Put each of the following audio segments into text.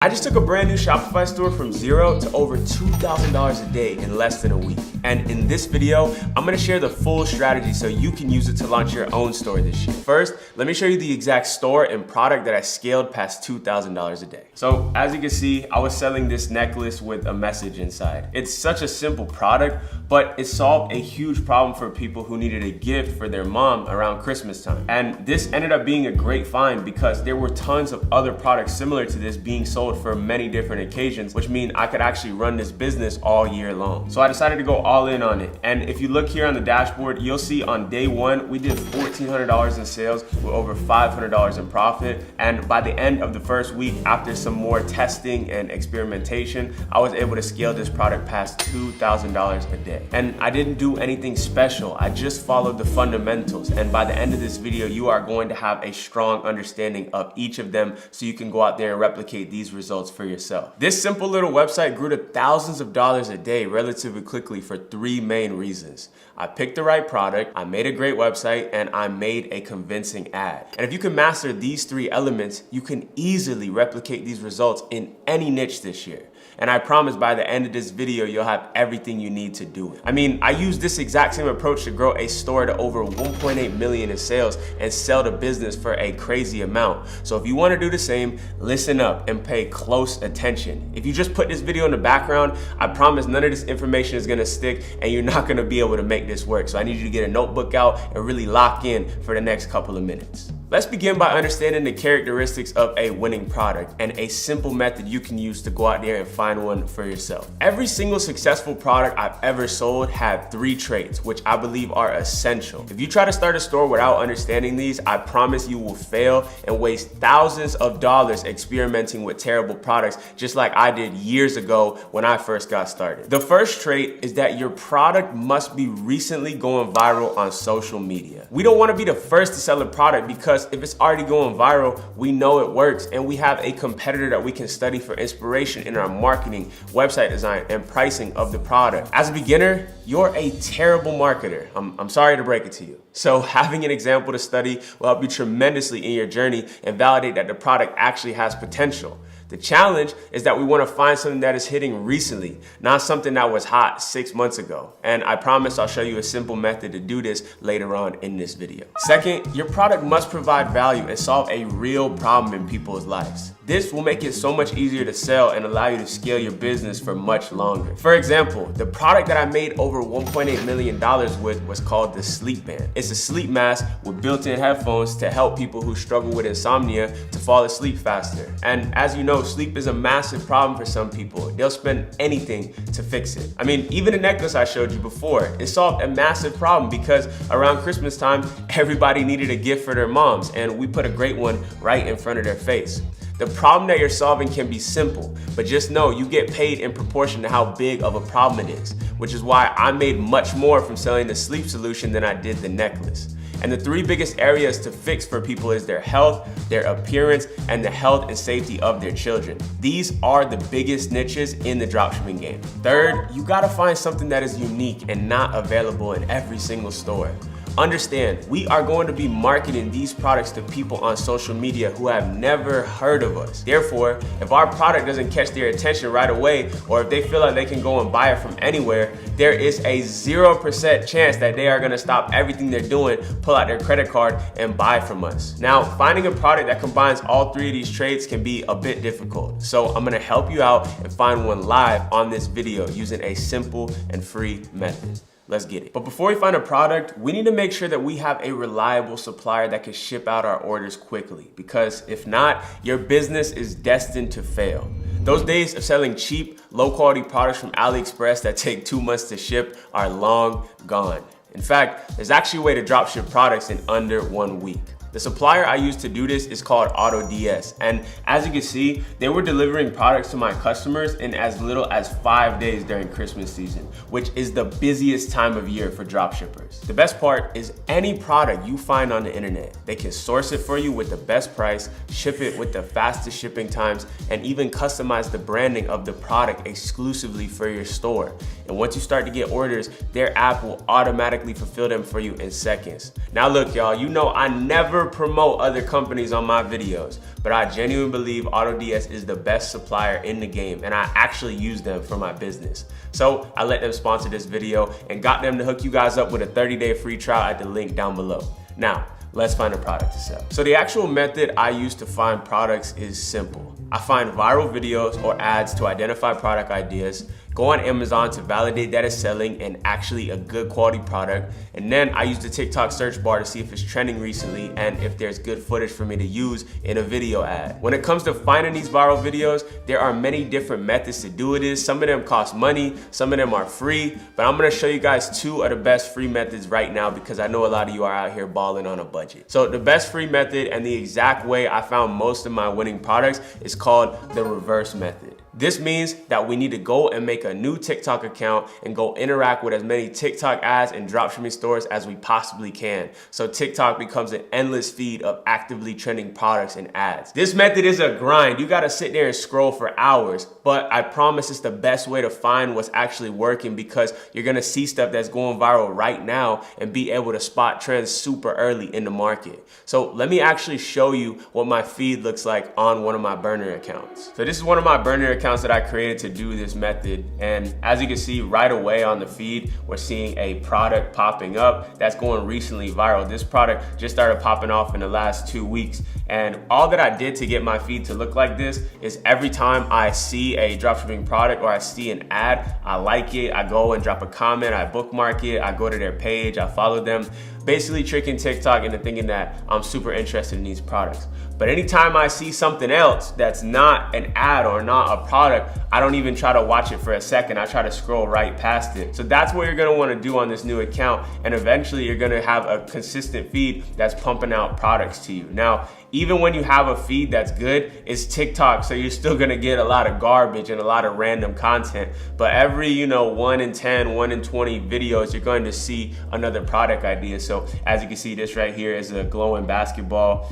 I just took a brand new Shopify store from zero to over $2,000 a day in less than a week. And in this video, I'm gonna share the full strategy so you can use it to launch your own store this year. First, let me show you the exact store and product that I scaled past $2,000 a day. So as you can see, I was selling this necklace with a message inside. It's such a simple product, but it solved a huge problem for people who needed a gift for their mom around Christmas time. And this ended up being a great find because there were tons of other products similar to this being sold for many different occasions, which means I could actually run this business all year long. So I decided to go all in on it. And if you look here on the dashboard, you'll see on day one, we did $1,400 in sales with over $500 in profit. And by the end of the first week, after some more testing and experimentation, I was able to scale this product past $2,000 a day. And I didn't do anything special. I just followed the fundamentals. And by the end of this video, you are going to have a strong understanding of each of them so you can go out there and replicate these results for yourself. This simple little website grew to thousands of dollars a day relatively quickly for three main reasons. I picked the right product, I made a great website, and I made a convincing ad. And if you can master these three elements, you can easily replicate these results in any niche this year. And I promise by the end of this video, you'll have everything you need to do it. I mean, I used this exact same approach to grow a store to over 1.8 million in sales and sell the business for a crazy amount. So if you want to do the same, listen up and pay close attention. If you just put this video in the background, I promise none of this information is gonna stick and you're not gonna be able to make this work. So I need you to get a notebook out and really lock in for the next couple of minutes. Let's begin by understanding the characteristics of a winning product and a simple method you can use to go out there and find one for yourself. Every single successful product I've ever sold had three traits, which I believe are essential. If you try to start a store without understanding these, I promise you will fail and waste thousands of dollars experimenting with terrible products, just like I did years ago when I first got started. The first trait is that your product must be recently going viral on social media. We don't want to be the first to sell a product because if it's already going viral, we know it works and we have a competitor that we can study for inspiration in our marketing, website design, and pricing of the product. As a beginner, you're a terrible marketer. I'm sorry to break it to you. So having an example to study will help you tremendously in your journey and validate that the product actually has potential. The challenge is that we want to find something that is hitting recently, not something that was hot 6 months ago. And I promise I'll show you a simple method to do this later on in this video. Second, your product must provide value and solve a real problem in people's lives. This will make it so much easier to sell and allow you to scale your business for much longer. For example, the product that I made over $1.8 million with was called the Sleep Band. It's a sleep mask with built-in headphones to help people who struggle with insomnia to fall asleep faster. And as you know, sleep is a massive problem for some people. They'll spend anything to fix it. I mean, even the necklace I showed you before, it solved a massive problem because around Christmas time, everybody needed a gift for their moms, and we put a great one right in front of their face. The problem that you're solving can be simple, but just know you get paid in proportion to how big of a problem it is, which is why I made much more from selling the sleep solution than I did the necklace. And the three biggest areas to fix for people is their health, their appearance, and the health and safety of their children. These are the biggest niches in the dropshipping game. Third, you gotta find something that is unique and not available in every single store. Understand, we are going to be marketing these products to people on social media who have never heard of us. Therefore, if our product doesn't catch their attention right away, or if they feel like they can go and buy it from anywhere, there is a 0% chance that they are gonna stop everything they're doing, pull out their credit card, and buy from us. Now, finding a product that combines all three of these traits can be a bit difficult. So I'm gonna help you out and find one live on this video using a simple and free method. Let's get it. But before we find a product, we need to make sure that we have a reliable supplier that can ship out our orders quickly, because if not, your business is destined to fail. Those days of selling cheap, low quality products from AliExpress that take 2 months to ship are long gone. In fact, there's actually a way to dropship products in under 1 week. The supplier I use to do this is called AutoDS, and as you can see, they were delivering products to my customers in as little as 5 days during Christmas season, which is the busiest time of year for dropshippers. The best part is any product you find on the internet, they can source it for you with the best price, ship it with the fastest shipping times, and even customize the branding of the product exclusively for your store. And once you start to get orders, their app will automatically fulfill them for you in seconds. Now look, y'all, you know I never never promote other companies on my videos, but I genuinely believe AutoDS is the best supplier in the game, and I actually use them for my business. So I let them sponsor this video and got them to hook you guys up with a 30-day free trial at the link down below. Now, let's find a product to sell. So the actual method I use to find products is simple. I find viral videos or ads to identify product ideas, go on Amazon to validate that it's selling and actually a good quality product, and then I use the TikTok search bar to see if it's trending recently and if there's good footage for me to use in a video ad. When it comes to finding these viral videos, there are many different methods to do this. Some of them cost money, some of them are free, but I'm gonna show you guys 2 of the best free methods right now because I know a lot of you are out here balling on a budget. So the best free method and the exact way I found most of my winning products is called the reverse method. This means that we need to go and make a new TikTok account and go interact with as many TikTok ads and dropshipping stores as we possibly can. So TikTok becomes an endless feed of actively trending products and ads. This method is a grind. You gotta sit there and scroll for hours, but I promise it's the best way to find what's actually working because you're gonna see stuff that's going viral right now and be able to spot trends super early in the market. So let me actually show you what my feed looks like on one of my burner accounts. So this is one of my burner accounts that I created to do this method, and as you can see right away on the feed, we're seeing a product popping up that's going recently viral. This product just started popping off in the last 2 weeks, and all that I did to get my feed to look like this is every time I see a dropshipping product or I see an ad, I like it, I go and drop a comment, I bookmark it, I go to their page, I follow them, basically tricking TikTok into thinking that I'm super interested in these products. But anytime I see something else that's not an ad or not a product, I don't even try to watch it for a second. I try to scroll right past it. So that's what you're gonna wanna do on this new account, and eventually you're gonna have a consistent feed that's pumping out products to you. Now, even when you have a feed that's good, it's TikTok, so you're still gonna get a lot of garbage and a lot of random content. But every 1 in 10, 1 in 20 videos, you're going to see another product idea. So as you can see, this right here is a glowing basketball.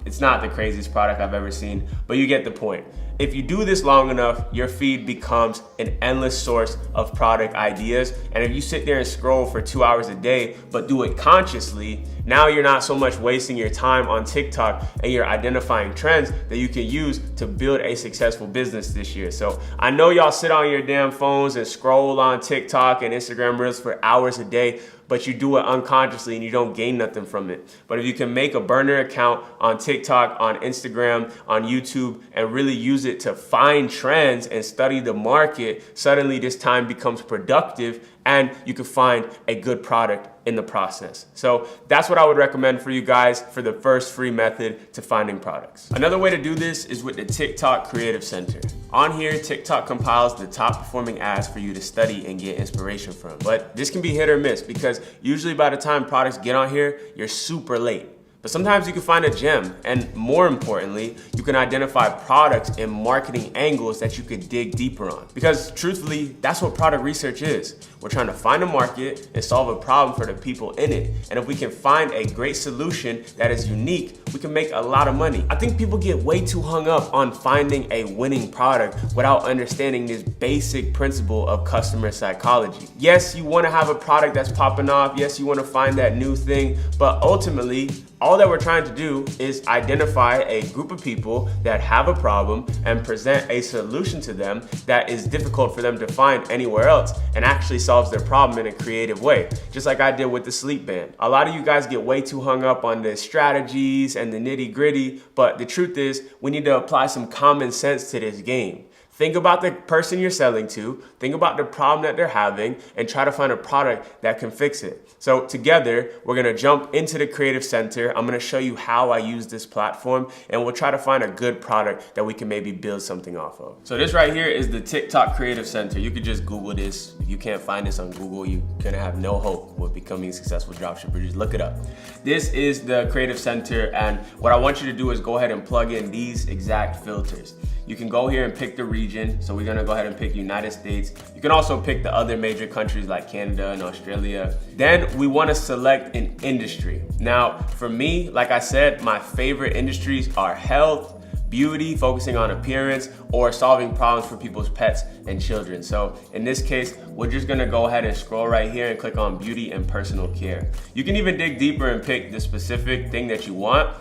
It's not the craziest product I've ever seen, but you get the point. If you do this long enough, your feed becomes an endless source of product ideas. And if you sit there and scroll for 2 hours a day, but do it consciously, now you're not so much wasting your time on TikTok and you're identifying trends that you can use to build a successful business this year. So I know y'all sit on your damn phones and scroll on TikTok and Instagram Reels for hours a day, but you do it unconsciously and you don't gain nothing from it. But if you can make a burner account on TikTok, on Instagram, on YouTube, and really use it to find trends and study the market, suddenly this time becomes productive and you can find a good product in the process. So that's what I would recommend for you guys for the first free method to finding products. Another way to do this is with the TikTok Creative Center. On here, TikTok compiles the top performing ads for you to study and get inspiration from. But this can be hit or miss because usually by the time products get on here, you're super late. But sometimes you can find a gem, and more importantly, you can identify products and marketing angles that you could dig deeper on. Because truthfully, that's what product research is. We're trying to find a market and solve a problem for the people in it. And if we can find a great solution that is unique, we can make a lot of money. I think people get way too hung up on finding a winning product without understanding this basic principle of customer psychology. Yes, you wanna have a product that's popping off. Yes, you wanna find that new thing, but ultimately, all that we're trying to do is identify a group of people that have a problem and present a solution to them that is difficult for them to find anywhere else and actually solves their problem in a creative way. Just like I did with the sleep band. A lot of you guys get way too hung up on the strategies and the nitty gritty, but the truth is we need to apply some common sense to this game. Think about the person you're selling to, think about the problem that they're having, and try to find a product that can fix it. So together, we're gonna jump into the Creative Center. I'm gonna show you how I use this platform, and we'll try to find a good product that we can maybe build something off of. So this right here is the TikTok Creative Center. You could just Google this. If you can't find this on Google, you're gonna have no hope with becoming a successful dropshipper. Just look it up. This is the Creative Center, and what I want you to do is go ahead and plug in these exact filters. You can go here and pick the region. So we're gonna go ahead and pick United States. You can also pick the other major countries like Canada and Australia. Then we wanna select an industry. Now, for me, like I said, my favorite industries are health, beauty, focusing on appearance, or solving problems for people's pets and children. So in this case, we're just gonna go ahead and scroll right here and click on beauty and personal care. You can even dig deeper and pick the specific thing that you want.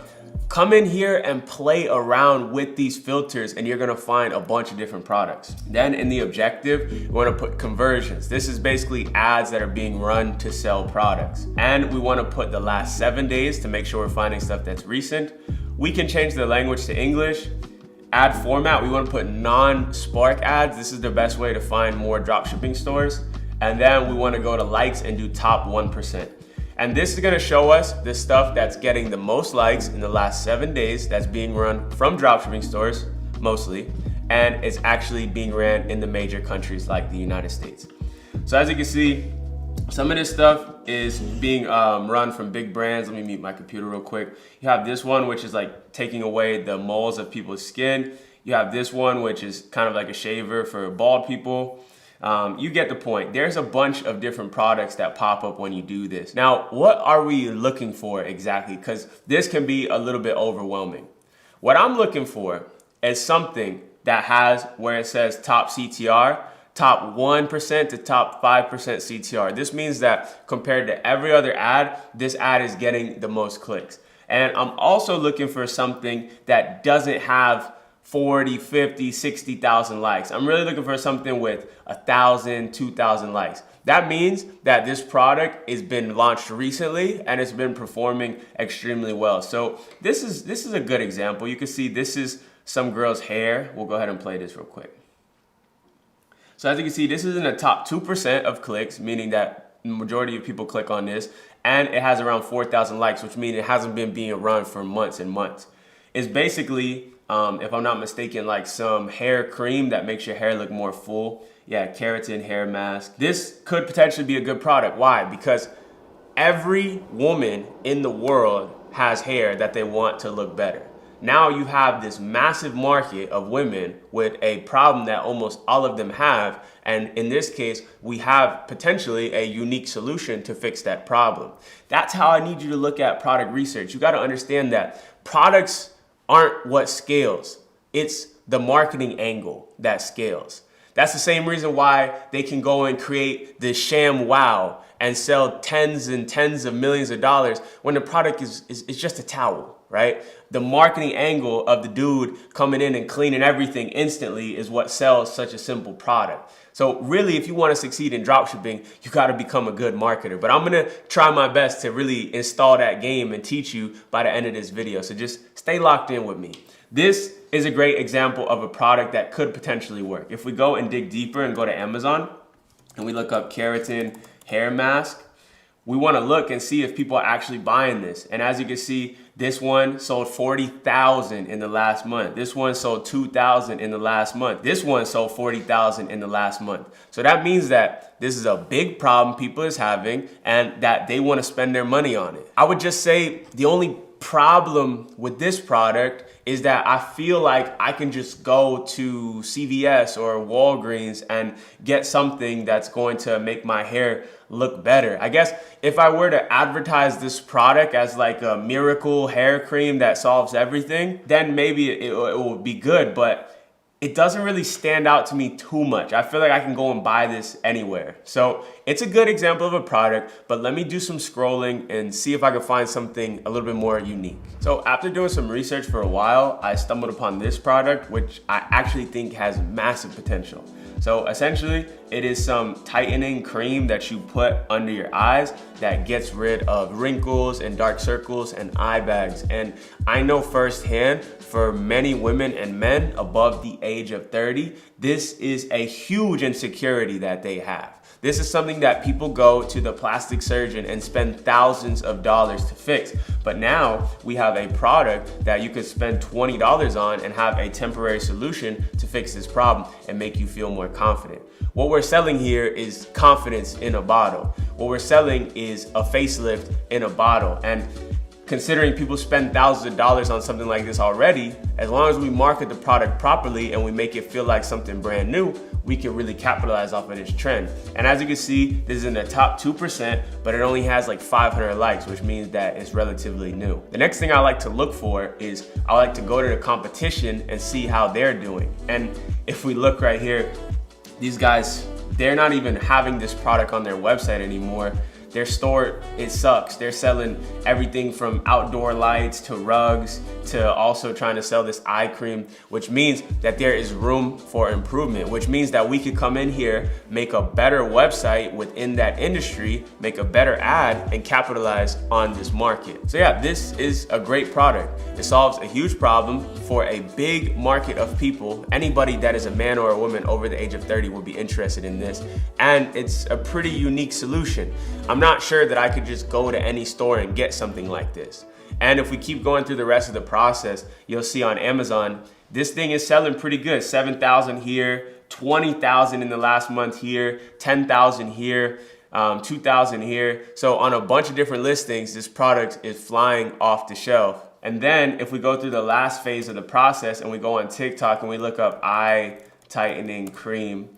Come in here and play around with these filters and you're gonna find a bunch of different products. Then in the objective, we wanna put conversions. This is basically ads that are being run to sell products. And we wanna put the last 7 days to make sure we're finding stuff that's recent. We can change the language to English. Ad format, we wanna put non-Spark ads. This is the best way to find more dropshipping stores. And then we wanna go to likes and do top 1%. And this is gonna show us the stuff that's getting the most likes in the last 7 days that's being run from dropshipping stores, mostly, and it's actually being ran in the major countries like the United States. So as you can see, some of this stuff is being run from big brands. Let me mute my computer real quick. You have this one, which is like taking away the moles of people's skin. You have this one, which is kind of like a shaver for bald people. You get the point. There's a bunch of different products that pop up when you do this. Now, what are we looking for exactly? Because this can be a little bit overwhelming. What I'm looking for is something that has where it says top CTR, top 1% to top 5% CTR. This means that compared to every other ad, this ad is getting the most clicks. And I'm also looking for something that doesn't have 40, 50, 60,000 likes. I'm really looking for something with 1,000, 2,000 likes. That means that this product has been launched recently and it's been performing extremely well. So this is a good example. You can see this is some girl's hair. We'll go ahead and play this real quick. So as you can see, this is in the top 2% of clicks, meaning that the majority of people click on this, and it has around 4,000 likes, which means it hasn't been being run for months and months. It's basically, if I'm not mistaken, like some hair cream that makes your hair look more full. Yeah, keratin hair mask. This could potentially be a good product. Why? Because every woman in the world has hair that they want to look better. Now you have this massive market of women with a problem that almost all of them have. And in this case, we have potentially a unique solution to fix that problem. That's how I need you to look at product research. You got to understand that products aren't what scales. It's the marketing angle that scales. That's the same reason why they can go and create the sham wow and sell tens and tens of millions of dollars when the product is just a towel, right? The marketing angle of the dude coming in and cleaning everything instantly is what sells such a simple product. So really, if you want to succeed in dropshipping, you got to become a good marketer. But I'm going to try my best to really install that game and teach you by the end of this video. So just stay locked in with me. This is a great example of a product that could potentially work. If we go and dig deeper and go to Amazon and we look up keratin hair mask, we want to look and see if people are actually buying this. And as you can see, this one sold 40,000 in the last month. This one sold 2,000 in the last month. This one sold 40,000 in the last month. So that means that this is a big problem people is having and that they want to spend their money on it. I would just say the only problem with this product is that I feel like I can just go to CVS or Walgreens and get something that's going to make my hair look better. I guess if I were to advertise this product as like a miracle hair cream that solves everything, then maybe it would be good, but it doesn't really stand out to me too much. I feel like I can go and buy this anywhere. So it's a good example of a product, but let me do some scrolling and see if I can find something a little bit more unique. So after doing some research for a while, I stumbled upon this product, which I actually think has massive potential. So essentially, it is some tightening cream that you put under your eyes that gets rid of wrinkles and dark circles and eye bags. And I know firsthand, for many women and men above the age of 30, this is a huge insecurity that they have. This is something that people go to the plastic surgeon and spend thousands of dollars to fix. But now we have a product that you could spend $20 on and have a temporary solution to fix this problem and make you feel more confident. What we're selling here is confidence in a bottle. What we're selling is a facelift in a bottle. And considering people spend thousands of dollars on something like this already, as long as we market the product properly and we make it feel like something brand new, we can really capitalize off of this trend. And as you can see, this is in the top 2%, but it only has like 500 likes, which means that it's relatively new. The next thing I like to look for is I like to go to the competition and see how they're doing. And if we look right here, these guys, they're not even having this product on their website anymore. Their store, it sucks. They're selling everything from outdoor lights to rugs to also trying to sell this eye cream, which means that there is room for improvement, which means that we could come in here, make a better website within that industry, make a better ad, and capitalize on this market. So yeah, this is a great product. It solves a huge problem for a big market of people. Anybody that is a man or a woman over the age of 30 will be interested in this. And it's a pretty unique solution. I'm not sure that I could just go to any store and get something like this. And if we keep going through the rest of the process, you'll see on Amazon, this thing is selling pretty good. 7,000 here, 20,000 in the last month here, 10,000 here, 2,000 here. So on a bunch of different listings, this product is flying off the shelf. And then if we go through the last phase of the process and we go on TikTok and we look up eye tightening cream,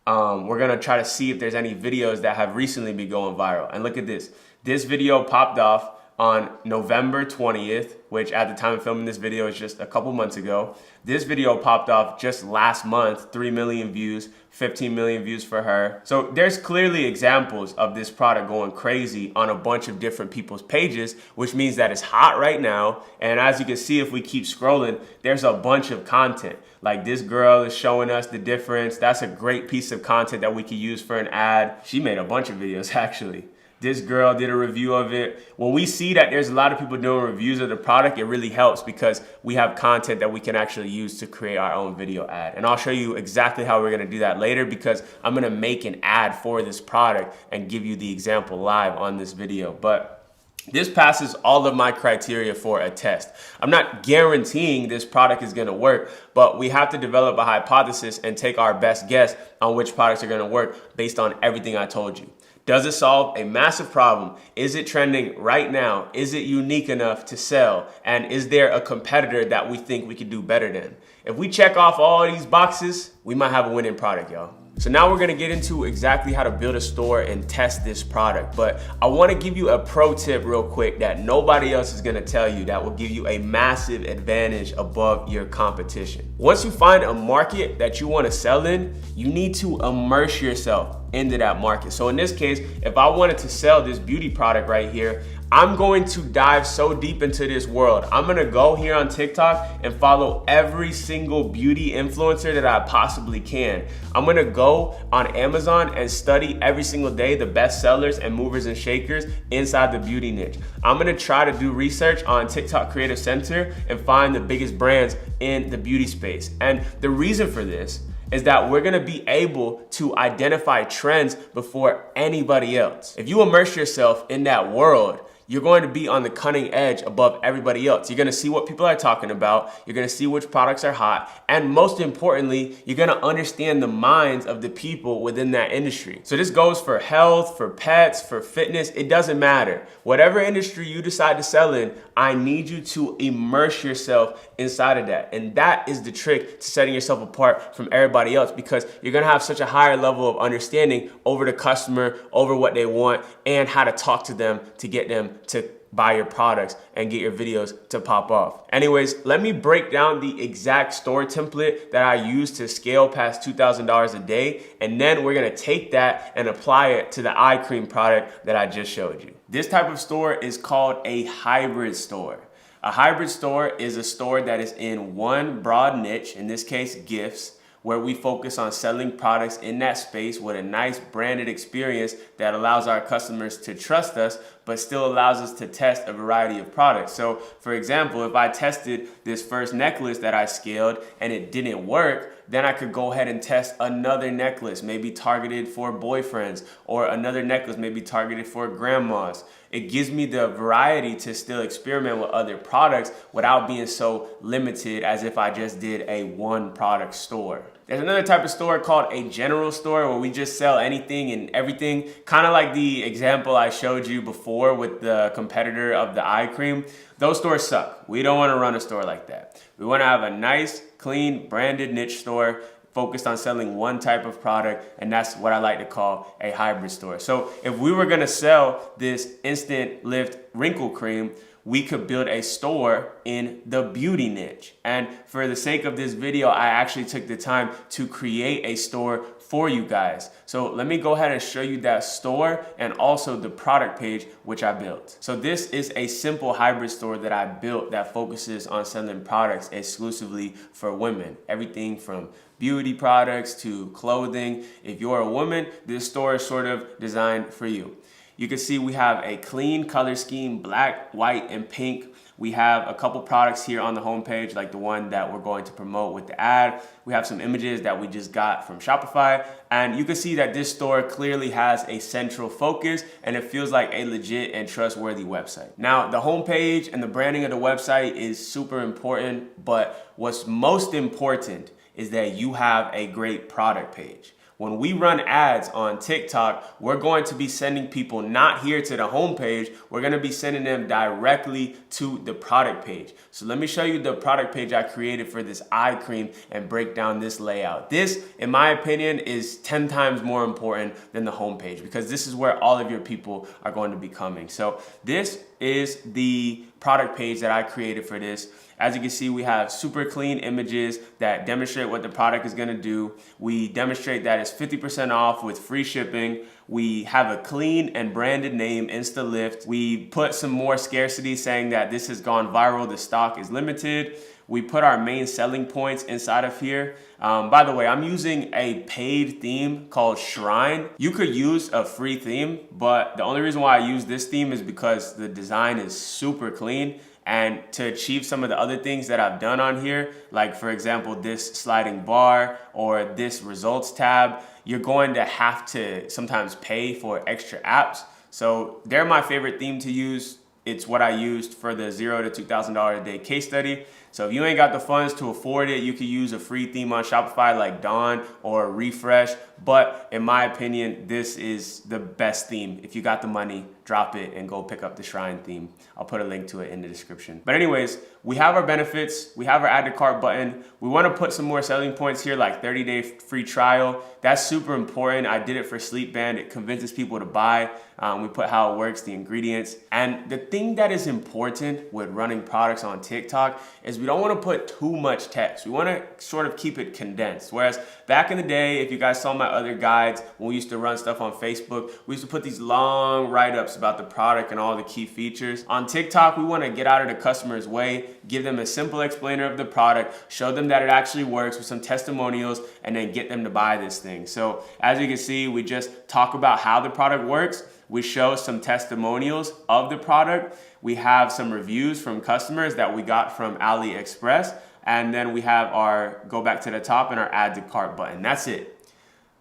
we're gonna try to see if there's any videos that have recently been going viral. And look at this. This video popped off on November 20th, which at the time of filming this video is just a couple months ago. This video popped off just last month, 3 million views, 15 million views for her. So there's clearly examples of this product going crazy on a bunch of different people's pages, which means that it's hot right now. And as you can see, if we keep scrolling, there's a bunch of content. Like this girl is showing us the difference. That's a great piece of content that we could use for an ad. She made a bunch of videos actually. This girl did a review of it. When we see that there's a lot of people doing reviews of the product, it really helps because we have content that we can actually use to create our own video ad. And I'll show you exactly how we're gonna do that later because I'm gonna make an ad for this product and give you the example live on this video. But this passes all of my criteria for a test. I'm not guaranteeing this product is gonna work, but we have to develop a hypothesis and take our best guess on which products are gonna work based on everything I told you. Does it solve a massive problem? Is it trending right now? Is it unique enough to sell? And is there a competitor that we think we could do better than? If we check off all these boxes, we might have a winning product, y'all. So now we're gonna get into exactly how to build a store and test this product. But I wanna give you a pro tip real quick that nobody else is gonna tell you that will give you a massive advantage above your competition. Once you find a market that you wanna sell in, you need to immerse yourself into that market. So in this case, if I wanted to sell this beauty product right here, I'm going to dive so deep into this world. I'm gonna go here on TikTok and follow every single beauty influencer that I possibly can. I'm gonna go on Amazon and study every single day the best sellers and movers and shakers inside the beauty niche. I'm gonna try to do research on TikTok Creative Center and find the biggest brands in the beauty space. And the reason for this is that we're gonna be able to identify trends before anybody else. If you immerse yourself in that world, you're going to be on the cutting edge above everybody else. You're gonna see what people are talking about, you're gonna see which products are hot, and most importantly, you're gonna understand the minds of the people within that industry. So this goes for health, for pets, for fitness, it doesn't matter. Whatever industry you decide to sell in, I need you to immerse yourself inside of that. And that is the trick to setting yourself apart from everybody else because you're gonna have such a higher level of understanding over the customer, over what they want, and how to talk to them to get them to buy your products and get your videos to pop off. Anyways, let me break down the exact store template that I use to scale past $2,000 a day. And then we're gonna take that and apply it to the eye cream product that I just showed you. This type of store is called a hybrid store. A hybrid store is a store that is in one broad niche, in this case, gifts, where we focus on selling products in that space with a nice branded experience that allows our customers to trust us, but still allows us to test a variety of products. So for example, if I tested this first necklace that I scaled and it didn't work, then I could go ahead and test another necklace, maybe targeted for boyfriends, or another necklace maybe targeted for grandmas. It gives me the variety to still experiment with other products without being so limited as if I just did a one product store. There's another type of store called a general store where we just sell anything and everything, kind of like the example I showed you before before with the competitor of the eye cream, those stores suck. We don't want to run a store like that. We want to have a nice, clean, branded niche store focused on selling one type of product, and that's what I like to call a hybrid store. So if we were gonna sell this instant lift wrinkle cream, we could build a store in the beauty niche. And for the sake of this video, I actually took the time to create a store for you guys. So let me go ahead and show you that store and also the product page which I built. So this is a simple hybrid store that I built that focuses on selling products exclusively for women. Everything from beauty products to clothing. If you're a woman, this store is sort of designed for you. You can see we have a clean color scheme, black, white, and pink. We have a couple products here on the homepage, like the one that we're going to promote with the ad. We have some images that we just got from Shopify. And you can see that this store clearly has a central focus and it feels like a legit and trustworthy website. Now, the homepage and the branding of the website is super important, but what's most important is that you have a great product page. When we run ads on TikTok, we're going to be sending people not here to the homepage, we're gonna be sending them directly to the product page. So let me show you the product page I created for this eye cream and break down this layout. This, in my opinion, is 10 times more important than the homepage because this is where all of your people are going to be coming. So this is the product page that I created for this. As you can see, we have super clean images that demonstrate what the product is gonna do. We demonstrate that it's 50% off with free shipping. We have a clean and branded name, InstaLift. We put some more scarcity saying that this has gone viral, the stock is limited. We put our main selling points inside of here. By the way, I'm using a paid theme called Shrine. You could use a free theme, but the only reason why I use this theme is because the design is super clean. And to achieve some of the other things that I've done on here, like for example, this sliding bar or this results tab, you're going to have to sometimes pay for extra apps. So they're my favorite theme to use. It's what I used for the $0 to $2,000 a day case study. So if you ain't got the funds to afford it, you could use a free theme on Shopify like Dawn or Refresh. But in my opinion, this is the best theme. If you got the money, drop it and go pick up the Shrine theme. I'll put a link to it in the description. But anyways, we have our benefits. We have our add to cart button. We want to put some more selling points here like 30-day free trial. That's super important. I did it for Sleep Band. It convinces people to buy. We put how it works, the ingredients. And the thing that is important with running products on TikTok is we don't want to put too much text. We want to sort of keep it condensed. Whereas back in the day, if you guys saw my other guides, when we used to run stuff on Facebook, we used to put these long write-ups about the product and all the key features. On TikTok, we want to get out of the customer's way, give them a simple explainer of the product, show them that it actually works with some testimonials, and then get them to buy this thing. So as you can see, we just talk about how the product works. We show some testimonials of the product. We have some reviews from customers that we got from AliExpress. And then we have our go back to the top and our add to cart button. That's it.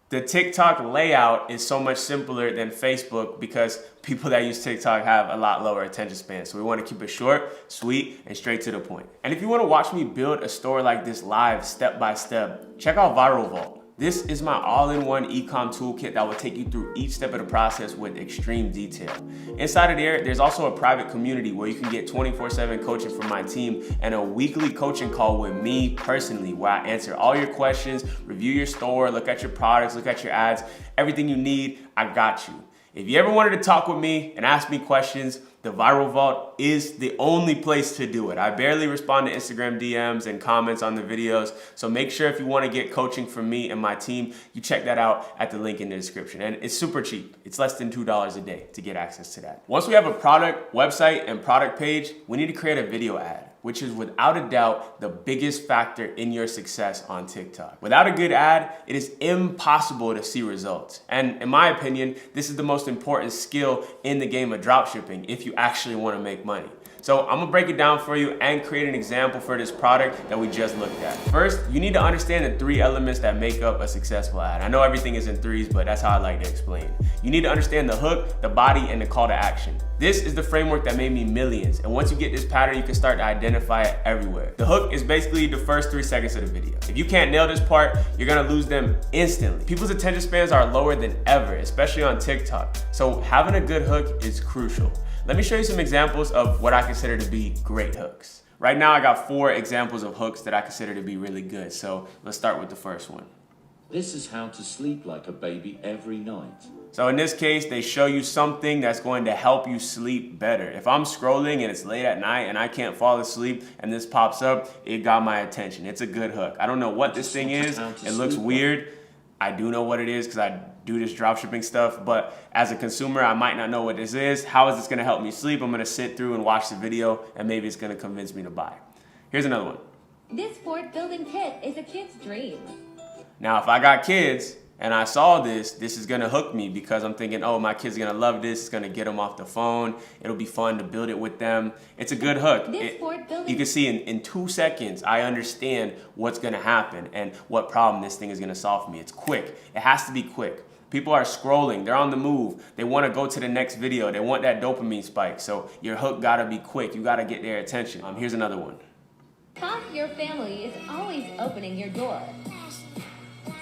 The TikTok layout is so much simpler than Facebook because people that use TikTok have a lot lower attention span. So we want to keep it short, sweet, and straight to the point. And if you want to watch me build a store like this live, step by step, check out Viral Vault. This is my all-in-one e-com toolkit that will take you through each step of the process with extreme detail. Inside of there, there's also a private community where you can get 24/7 coaching from my team and a weekly coaching call with me personally where I answer all your questions, review your store, look at your products, look at your ads, everything you need, I got you. If you ever wanted to talk with me and ask me questions, the Viral Vault is the only place to do it. I barely respond to Instagram DMs and comments on the videos, so make sure if you want to get coaching from me and my team, you check that out at the link in the description. And it's super cheap. It's less than $2 a day to get access to that. Once we have a product, website, and product page, we need to create a video ad, which is without a doubt the biggest factor in your success on TikTok. Without a good ad, it is impossible to see results. And in my opinion, this is the most important skill in the game of dropshipping if you actually want to make money. So I'm gonna break it down for you and create an example for this product that we just looked at. First, you need to understand the 3 elements that make up a successful ad. I know everything is in threes, but that's how I like to explain. You need to understand the hook, the body, and the call to action. This is the framework that made me millions. And once you get this pattern, you can start to identify it everywhere. The hook is basically the first 3 seconds of the video. If you can't nail this part, you're gonna lose them instantly. People's attention spans are lower than ever, especially on TikTok. So having a good hook is crucial. let me show you some examples of what I consider to be great hooks. Right now, I got 4 examples of hooks that I consider to be really good. So let's start with the first one. This is how to sleep like a baby every night. So in this case, they show you something that's going to help you sleep better. If I'm scrolling and it's late at night and I can't fall asleep and this pops up, it got my attention. It's a good hook. I don't know what this thing is. It looks weird. I do know what it is because I do this dropshipping stuff, but as a consumer, I might not know what this is. How is this gonna help me sleep? I'm gonna sit through and watch the video and maybe it's gonna convince me to buy. Here's another one. This fort building kit is a kid's dream. Now, if I got kids and I saw this is gonna hook me because I'm thinking, oh, my kid's gonna love this. It's gonna get them off the phone. It'll be fun to build it with them. It's a good hook. You can see in 2 seconds, I understand what's gonna happen and what problem this thing is gonna solve for me. It's quick. It has to be quick. People are scrolling, they're on the move. They wanna go to the next video. They want that dopamine spike. So your hook gotta be quick. You gotta get their attention. Here's another one. Half your family is always opening your door.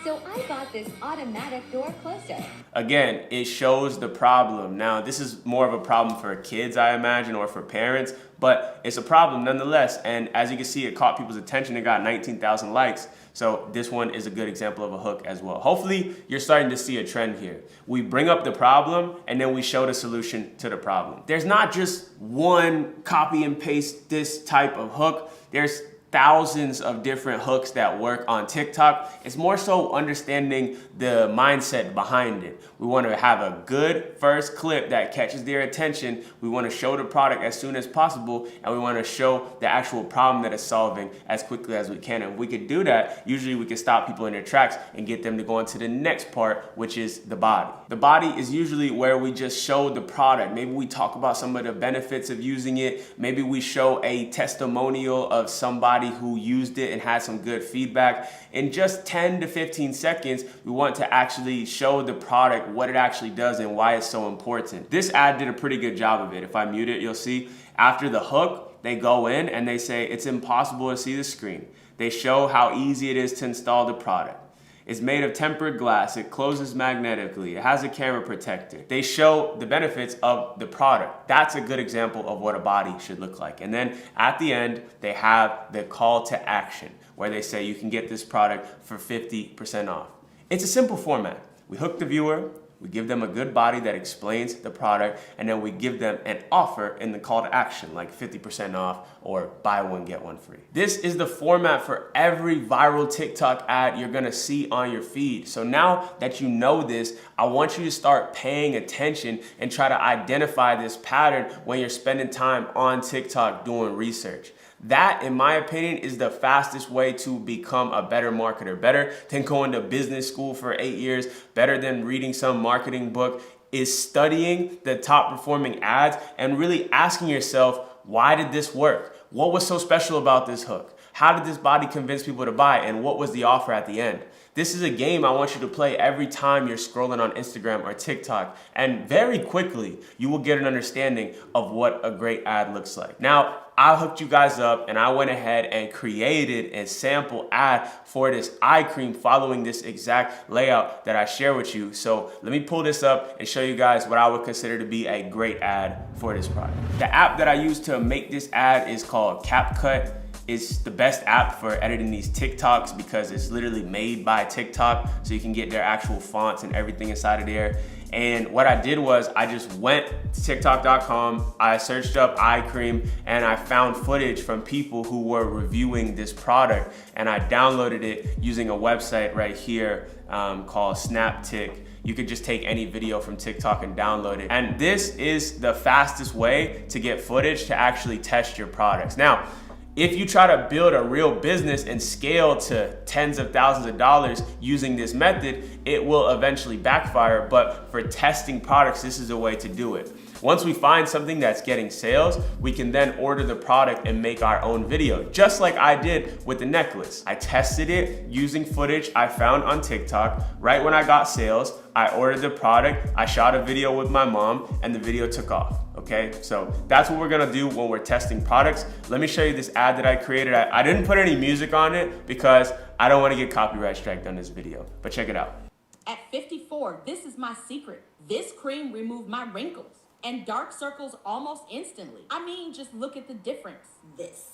So I got this automatic door closer. Again, it shows the problem. Now, this is more of a problem for kids, I imagine, or for parents, but it's a problem nonetheless. And as you can see, it caught people's attention. It got 19,000 likes. So this one is a good example of a hook as well. Hopefully, you're starting to see a trend here. We bring up the problem and then we show the solution to the problem. There's not just one copy and paste this type of hook. There's thousands of different hooks that work on TikTok. It's more so understanding the mindset behind it. We want to have a good first clip that catches their attention. We want to show the product as soon as possible, and we want to show the actual problem that it's solving as quickly as we can. And if we could do that, usually we can stop people in their tracks and get them to go into the next part, which is the body. The body is usually where we just show the product. Maybe we talk about some of the benefits of using it. Maybe we show a testimonial of somebody who used it and had some good feedback. In just 10 to 15 seconds, we want to actually show the product, what it actually does and why it's so important. This ad did a pretty good job of it. If I mute it, you'll see after the hook, they go in and they say it's impossible to see the screen. They show how easy it is to install the product. It's made of tempered glass. It closes magnetically. It has a camera protector. They show the benefits of the product. That's a good example of what a body should look like. And then at the end, they have the call to action where they say you can get this product for 50% off. It's a simple format. We hook the viewer, we give them a good body that explains the product, and then we give them an offer in the call to action, like 50% off or buy one, get one free. This is the format for every viral TikTok ad you're gonna see on your feed. So now that you know this, I want you to start paying attention and try to identify this pattern when you're spending time on TikTok doing research. That, in my opinion, is the fastest way to become a better marketer. Better than going to business school for 8 years, better than reading some marketing book, is studying the top performing ads and really asking yourself, why did this work? What was so special about this hook? How did this body convince people to buy? And what was the offer at the end? This is a game I want you to play every time you're scrolling on Instagram or TikTok. And very quickly, you will get an understanding of what a great ad looks like. Now, I hooked you guys up and I went ahead and created a sample ad for this eye cream following this exact layout that I share with you. So let me pull this up and show you guys what I would consider to be a great ad for this product. The app that I used to make this ad is called CapCut. It's the best app for editing these TikToks because it's literally made by TikTok, so you can get their actual fonts and everything inside of there. And what I did was I just went to TikTok.com, I searched up eye cream, and I found footage from people who were reviewing this product, and I downloaded it using a website right here called SnapTik. You could just take any video from TikTok and download it. And this is the fastest way to get footage to actually test your products. Now, if you try to build a real business and scale to tens of thousands of dollars using this method, it will eventually backfire. But for testing products, this is a way to do it. Once we find something that's getting sales, we can then order the product and make our own video, just like I did with the necklace. I tested it using footage I found on TikTok. Right when I got sales, I ordered the product, I shot a video with my mom, and the video took off. Okay, so that's what we're gonna do when we're testing products. Let me show you this ad that I created. I didn't put any music on it because I don't wanna get copyright striked on this video, but check it out. At 54, this is my secret. This cream removed my wrinkles. and dark circles almost instantly. I mean, just look at the difference. This.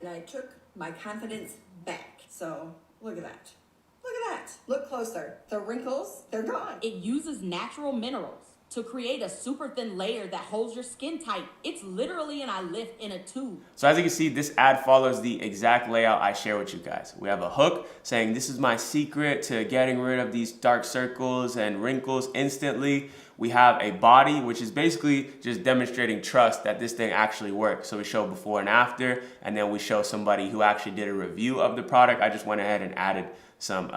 And I took my confidence back. So look at that. Look at that. Look closer. The wrinkles, they're gone. It uses natural minerals to create a super thin layer that holds your skin tight. It's literally an eye lift in a tube. So as you can see, this ad follows the exact layout I share with you guys. We have a hook saying this is my secret to getting rid of these dark circles and wrinkles instantly. We have a body, which is basically just demonstrating trust that this thing actually works. So we show before and after, and then we show somebody who actually did a review of the product. I just went ahead and added some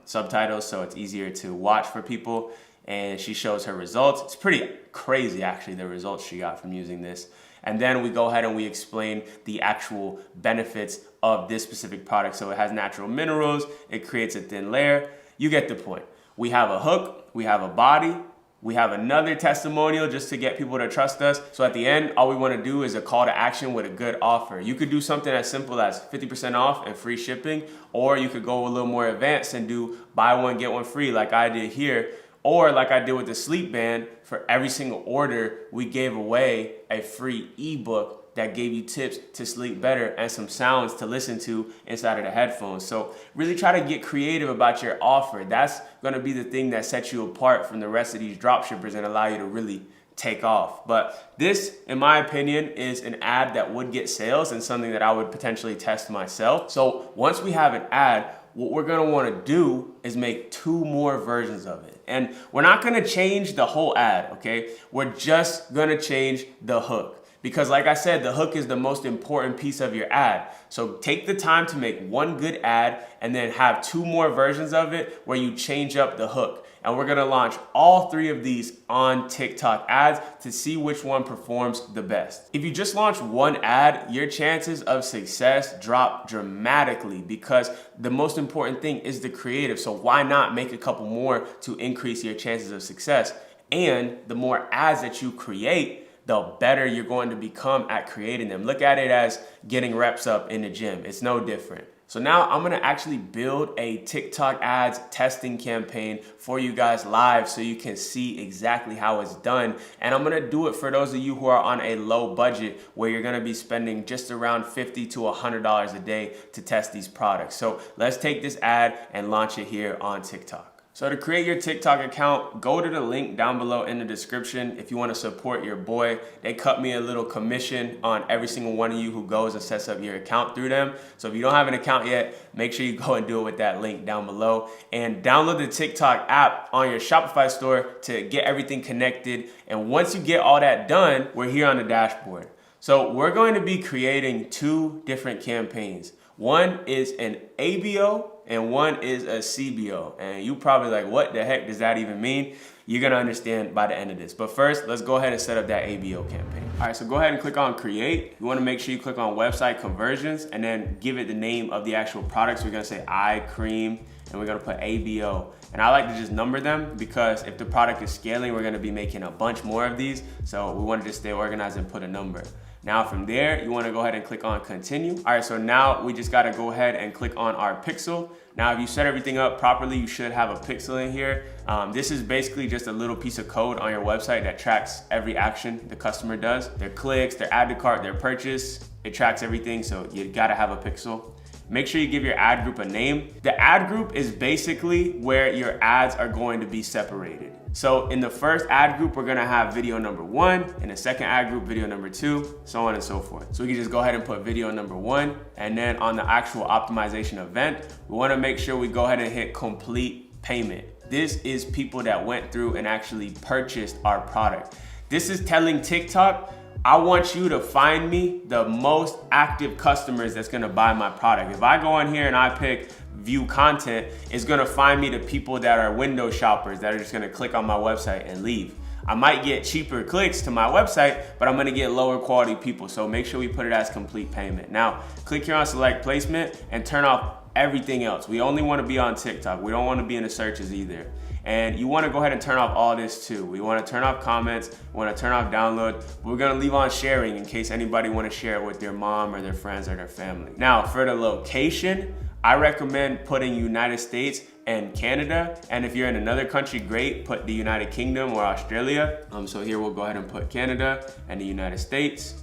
subtitles so it's easier to watch for people. And she shows her results. It's pretty crazy, actually, the results she got from using this. And then we go ahead and we explain the actual benefits of this specific product. So it has natural minerals, it creates a thin layer. You get the point. We have a hook, we have a body, we have another testimonial just to get people to trust us. So at the end, all we want to do is a call to action with a good offer. You could do something as simple as 50% off and free shipping, or you could go a little more advanced and do buy one, get one free like I did here. Or like I did with the sleep band, for every single order, we gave away a free ebook that gave you tips to sleep better and some sounds to listen to inside of the headphones. So really try to get creative about your offer. That's gonna be the thing that sets you apart from the rest of these dropshippers and allow you to really take off. But this, in my opinion, is an ad that would get sales and something that I would potentially test myself. So once we have an ad, what we're gonna wanna do is make 2 more versions of it. And we're not gonna change the whole ad, okay? We're just gonna change the hook. Because like I said, the hook is the most important piece of your ad. So take the time to make 1 good ad and then have 2 more versions of it where you change up the hook. And we're gonna launch all 3 of these on TikTok ads to see which one performs the best. If you just launch 1 ad, your chances of success drop dramatically because the most important thing is the creative. So why not make a couple more to increase your chances of success? And the more ads that you create, the better you're going to become at creating them. Look at it as getting reps up in the gym. It's no different. So now I'm gonna actually build a TikTok ads testing campaign for you guys live so you can see exactly how it's done. And I'm gonna do it for those of you who are on a low budget where you're gonna be spending just around $50 to $100 a day to test these products. So let's take this ad and launch it here on TikTok. So to create your TikTok account, go to the link down below in the description if you want to support your boy. They cut me a little commission on every single one of you who goes and sets up your account through them. So if you don't have an account yet, make sure you go and do it with that link down below. And download the TikTok app on your Shopify store to get everything connected. And once you get all that done, we're here on the dashboard. So we're going to be creating 2 different campaigns. One is an ABO and one is a CBO. And you probably like, what the heck does that even mean? You're gonna understand by the end of this. But first, let's go ahead and set up that ABO campaign. All right, so go ahead and click on create. You wanna make sure you click on website conversions and then give it the name of the actual products. We're gonna say eye cream and we're gonna put ABO. And I like to just number them because if the product is scaling, we're gonna be making a bunch more of these. So we wanna just stay organized and put a number. Now from there, you wanna go ahead and click on continue. All right, so now we just gotta go ahead and click on our pixel. Now, if you set everything up properly, you should have a pixel in here. This is basically just a little piece of code on your website that tracks every action the customer does. Their clicks, their add to cart, their purchase, it tracks everything, so you gotta have a pixel. Make sure you give your ad group a name. The ad group is basically where your ads are going to be separated. So in the first ad group, we're gonna have video number 1. In the second ad group, video number 2, so on and so forth. So we can just go ahead and put video number 1. And then on the actual optimization event, we wanna make sure we go ahead and hit complete payment. This is people that went through and actually purchased our product. This is telling TikTok, I want you to find me the most active customers that's gonna buy my product. If I go in here and I pick view content, it's gonna find me the people that are window shoppers that are just gonna click on my website and leave. I might get cheaper clicks to my website, but I'm gonna get lower quality people. So make sure we put it as complete payment. Now, click here on select placement and turn off everything else. We only wanna be on TikTok. We don't wanna be in the searches either. And you wanna go ahead and turn off all this too. We wanna turn off comments, we wanna turn off download. We're gonna leave on sharing in case anybody wanna share it with their mom or their friends or their family. Now, for the location, I recommend putting United States and Canada. And if you're in another country, great, put the United Kingdom or Australia. So here we'll go ahead and put Canada and the United States.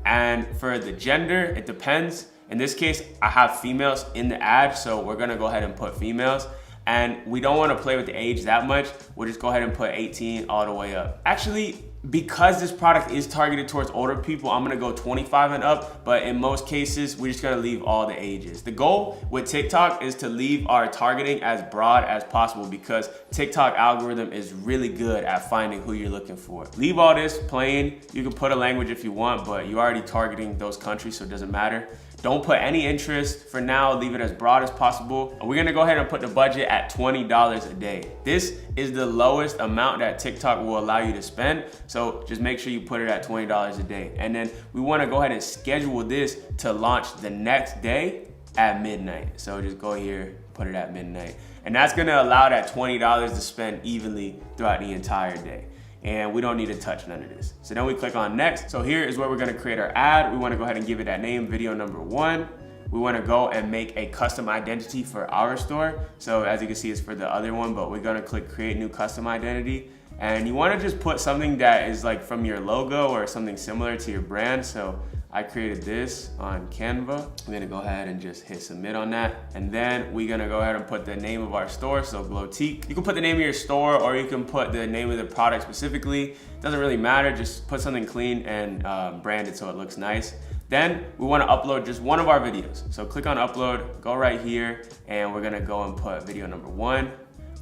And for the gender, it depends. In this case, I have females in the ad, so we're gonna go ahead and put females. And we don't wanna play with the age that much. We'll just go ahead and put 18 all the way up. Actually, because this product is targeted towards older people, I'm gonna go 25 and up, but in most cases, we're just gonna leave all the ages. The goal with TikTok is to leave our targeting as broad as possible because TikTok algorithm is really good at finding who you're looking for. Leave all this plain. You can put a language if you want, but you're already targeting those countries, so it doesn't matter. Don't put any interest for now, leave it as broad as possible. We're gonna go ahead and put the budget at $20 a day. This is the lowest amount that TikTok will allow you to spend, so just make sure you put it at $20 a day. And then we wanna go ahead and schedule this to launch the next day at midnight. So just go here, put it at midnight. And that's gonna allow that $20 to spend evenly throughout the entire day. And we don't need to touch none of this. So then we click on next. So here is where we're gonna create our ad. We wanna go ahead and give it that name, video number 1. We wanna go and make a custom identity for our store. So as you can see, it's for the other one, but we're gonna click create new custom identity. And you wanna just put something that is like from your logo or something similar to your brand. So I created this on Canva. I'm gonna go ahead and just hit submit on that. And then we're gonna go ahead and put the name of our store, so Glowtique. You can put the name of your store or you can put the name of the product specifically. Doesn't really matter, just put something clean and brand it so it looks nice. Then we wanna upload just one of our videos. So click on upload, go right here, and we're gonna go and put video number 1.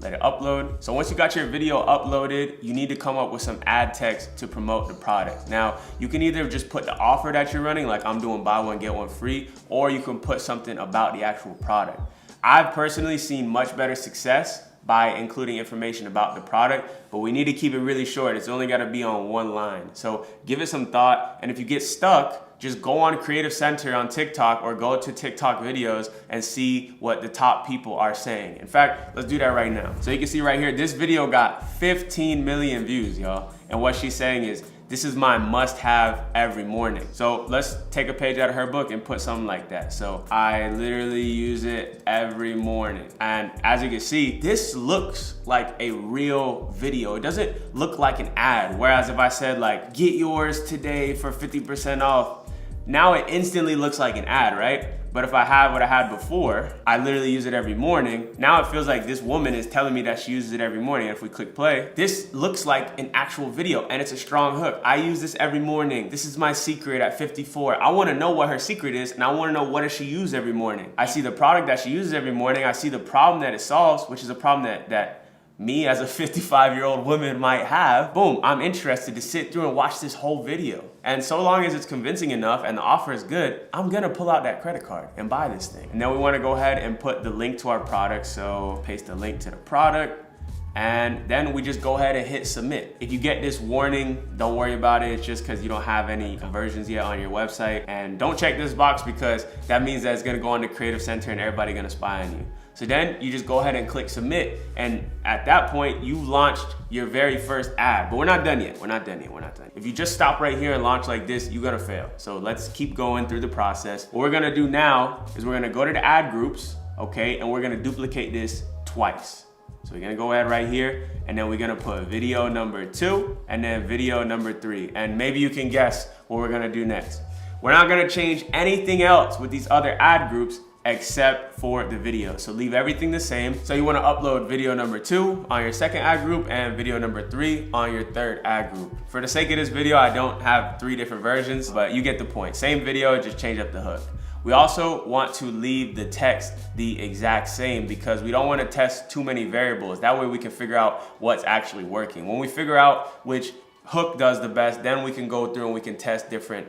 Let it upload. So once you got your video uploaded, you need to come up with some ad text to promote the product. Now, you can either just put the offer that you're running, like I'm doing buy one, get one free, or you can put something about the actual product. I've personally seen much better success by including information about the product, but we need to keep it really short. It's only gotta be on one line. So give it some thought, and if you get stuck, just go on Creative Center on TikTok or go to TikTok videos and see what the top people are saying. In fact, let's do that right now. So you can see right here, this video got 15 million views, y'all. And what she's saying is, this is my must-have every morning. So let's take a page out of her book and put something like that. So I literally use it every morning. And as you can see, this looks like a real video. It doesn't look like an ad. Whereas if I said like, get yours today for 50% off, now it instantly looks like an ad, right? But if I had what I had before, I literally use it every morning. Now it feels like this woman is telling me that she uses it every morning. If we click play, this looks like an actual video and it's a strong hook. I use this every morning. This is my secret at 54. I wanna know what her secret is and I wanna know what does she use every morning. I see the product that she uses every morning. I see the problem that it solves, which is a problem that me as a 55-year-old woman might have. Boom, I'm interested to sit through and watch this whole video. And so long as it's convincing enough and the offer is good, I'm gonna pull out that credit card and buy this thing. And then we wanna go ahead and put the link to our product. So paste the link to the product. And then we just go ahead and hit submit. If you get this warning, don't worry about it. It's just because you don't have any conversions yet on your website. And don't check this box because that means that it's gonna go on the Creative Center and everybody's gonna spy on you. So then you just go ahead and click submit. And at that point, you've launched your very first ad. But we're not done yet. We're not done yet. We're not done. If you just stop right here and launch like this, you're gonna fail. So let's keep going through the process. What we're gonna do now is we're gonna go to the ad groups, okay? And we're gonna duplicate this twice. So we're gonna go ahead right here, and then we're gonna put video number 2, and then video number 3. And maybe you can guess what we're gonna do next. We're not gonna change anything else with these other ad groups except for the video. So leave everything the same. So you wanna upload video number 2 on your second ad group and video number 3 on your third ad group. For the sake of this video, I don't have 3 different versions, but you get the point. Same video, just change up the hook. We also want to leave the text the exact same because we don't want to test too many variables. That way we can figure out what's actually working. When we figure out which hook does the best, then we can go through and we can test different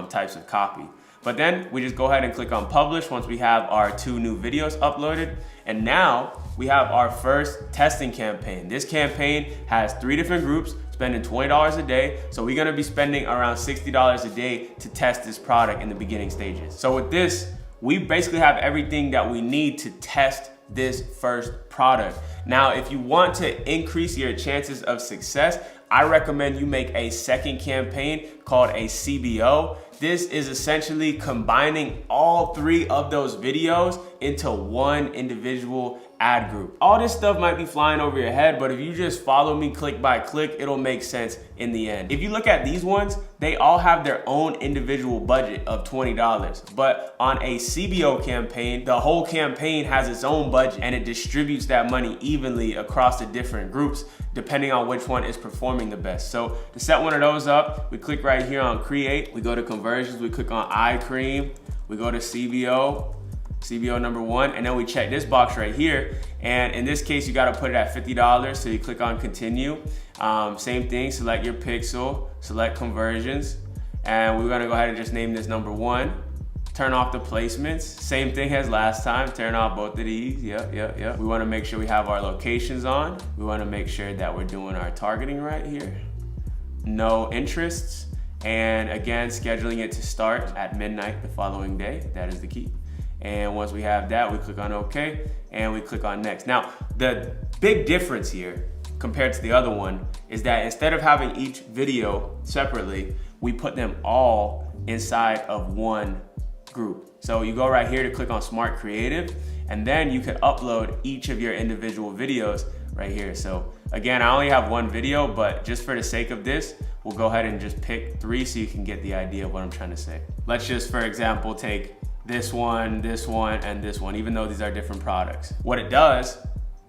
types of copy. But then we just go ahead and click on publish once we have our 2 new videos uploaded. And now we have our first testing campaign. This campaign has 3 different groups spending $20 a day. So we're gonna be spending around $60 a day to test this product in the beginning stages. So with this, we basically have everything that we need to test this first product. Now, if you want to increase your chances of success, I recommend you make a second campaign called a CBO. This is essentially combining all 3 of those videos into one individual ad group. All this stuff might be flying over your head, but if you just follow me click by click, it'll make sense in the end. If you look at these ones, they all have their own individual budget of $20. But on a CBO campaign, the whole campaign has its own budget and it distributes that money evenly across the different groups depending on which one is performing the best. So to set one of those up, we click right here on create, we go to conversions, we click on eye cream, we go to CBO number 1, and then we check this box right here. And in this case, you gotta put it at $50. So you click on continue. Same thing, select your pixel, select conversions. And we're gonna go ahead and just name this number 1. Turn off the placements. Same thing as last time, turn off both of these, yep. We wanna make sure we have our locations on. We wanna make sure that we're doing our targeting right here. No interests. And again, scheduling it to start at midnight the following day. That is the key. And once we have that, we click on OK and we click on next. Now, the big difference here compared to the other one is that instead of having each video separately, we put them all inside of one group. So you go right here to click on Smart Creative, and then you can upload each of your individual videos right here. So again, I only have one video, but just for the sake of this, we'll go ahead and just pick 3 so you can get the idea of what I'm trying to say. Let's just, for example, take this one, and this one, even though these are different products. What it does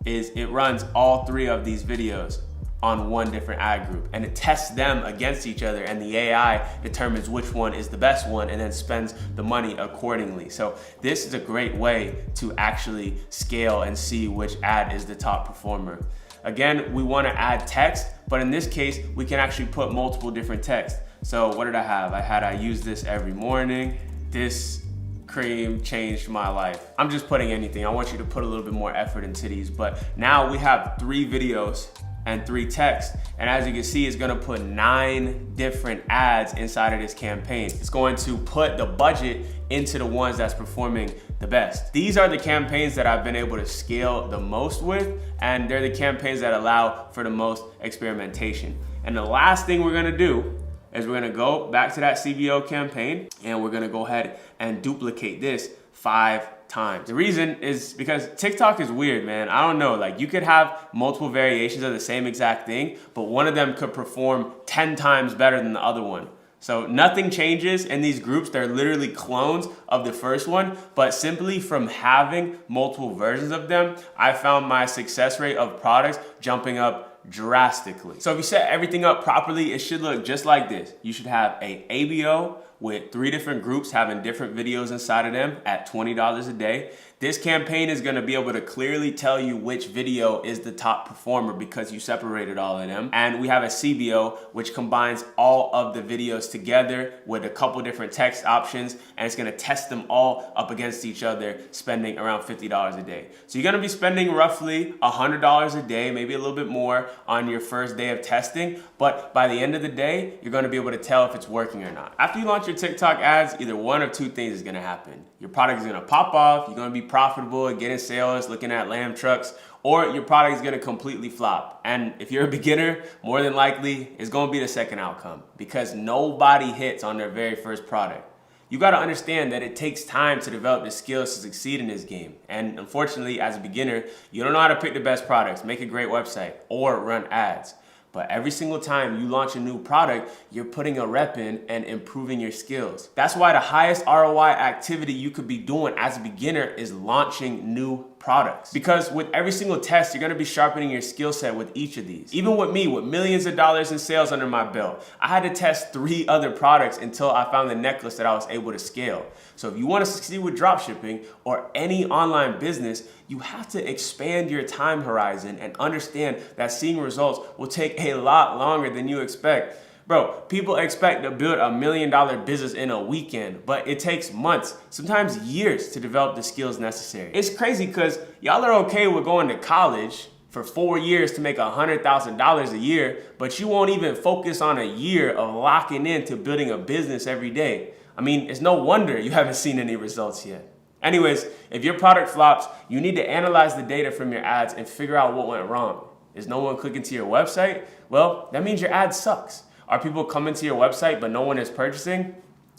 is it runs all 3 of these videos on one different ad group, and it tests them against each other, and the AI determines which one is the best one and then spends the money accordingly. So this is a great way to actually scale and see which ad is the top performer. Again, we want to add text, but in this case, we can actually put multiple different text. So what did I have? I use this every morning. This cream changed my life. I'm just putting anything. I want you to put a little bit more effort into these, but now we have 3 videos and 3 texts. And as you can see, it's gonna put 9 different ads inside of this campaign. It's going to put the budget into the ones that's performing the best. These are the campaigns that I've been able to scale the most with, and they're the campaigns that allow for the most experimentation. And the last thing we're gonna do is we're gonna go back to that CBO campaign, and we're gonna go ahead and duplicate this 5 times. The reason is because TikTok is weird, man. I don't know, like you could have multiple variations of the same exact thing, but one of them could perform 10 times better than the other one. So nothing changes in these groups. They're literally clones of the first one, but simply from having multiple versions of them, I found my success rate of products jumping up drastically. So if you set everything up properly, it should look just like this. You should have a ABO with 3 different groups having different videos inside of them at $20 a day. This campaign is gonna be able to clearly tell you which video is the top performer because you separated all of them. And we have a CBO, which combines all of the videos together with a couple different text options, and it's gonna test them all up against each other, spending around $50 a day. So you're gonna be spending roughly $100 a day, maybe a little bit more on your first day of testing, but by the end of the day, you're gonna be able to tell if it's working or not. After you launch your TikTok ads, either one of 2 things is gonna happen. Your product is gonna pop off, you're gonna be profitable and getting sales, looking at lamb trucks, or your product is gonna completely flop. And if you're a beginner, more than likely, it's gonna be the second outcome because nobody hits on their very first product. You gotta understand that it takes time to develop the skills to succeed in this game. And unfortunately, as a beginner, you don't know how to pick the best products, make a great website, or run ads. But every single time you launch a new product, you're putting a rep in and improving your skills. That's why the highest ROI activity you could be doing as a beginner is launching new products. Because with every single test, you're gonna be sharpening your skill set with each of these. Even with me, with millions of dollars in sales under my belt, I had to test 3 other products until I found the necklace that I was able to scale. So if you wanna succeed with dropshipping or any online business, you have to expand your time horizon and understand that seeing results will take a lot longer than you expect. Bro, people expect to build $1 million business in a weekend, but it takes months, sometimes years to develop the skills necessary. It's crazy because y'all are okay with going to college for 4 years to make $100,000 a year, but you won't even focus on a year of locking into building a business every day. I mean, it's no wonder you haven't seen any results yet. Anyways, if your product flops, you need to analyze the data from your ads and figure out what went wrong. Is no one clicking to your website? Well, that means your ad sucks. Are people coming to your website but no one is purchasing?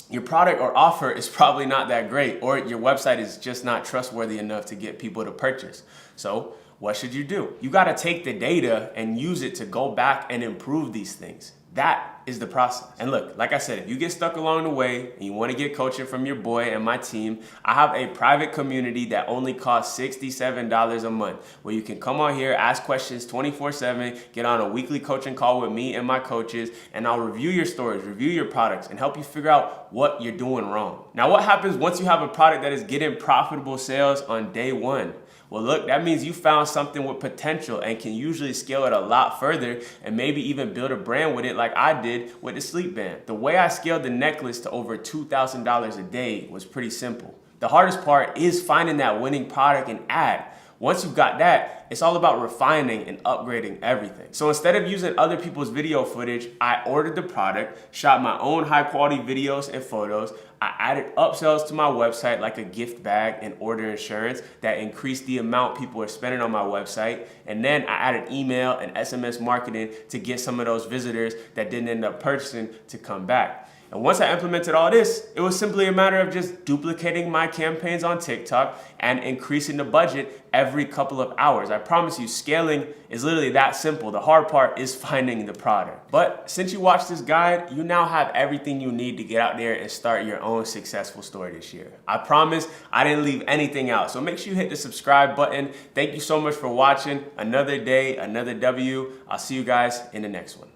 Your product or offer is probably not that great, or your website is just not trustworthy enough to get people to purchase. So what should you do? You got to take the data and use it to go back and improve these things. That is the process. And look, like I said, if you get stuck along the way and you want to get coaching from your boy and my team, I have a private community that only costs $67 a month, where you can come on here, ask questions 24/7, get on a weekly coaching call with me and my coaches, and I'll review your stories, review your products, and help you figure out what you're doing wrong. Now, what happens once you have a product that is getting profitable sales on day one? Well, look, that means you found something with potential and can usually scale it a lot further and maybe even build a brand with it like I did with the sleep band. The way I scaled the necklace to over $2,000 a day was pretty simple. The hardest part is finding that winning product and ad. Once you've got that, it's all about refining and upgrading everything. So instead of using other people's video footage, I ordered the product, shot my own high quality videos and photos. I added upsells to my website like a gift bag and order insurance that increased the amount people are spending on my website. And then I added email and SMS marketing to get some of those visitors that didn't end up purchasing to come back. And once I implemented all this, it was simply a matter of just duplicating my campaigns on TikTok and increasing the budget every couple of hours. I promise you, scaling is literally that simple. The hard part is finding the product. But since you watched this guide, you now have everything you need to get out there and start your own successful store this year. I promise I didn't leave anything out. So make sure you hit the subscribe button. Thank you so much for watching. Another day, another W. I'll see you guys in the next one.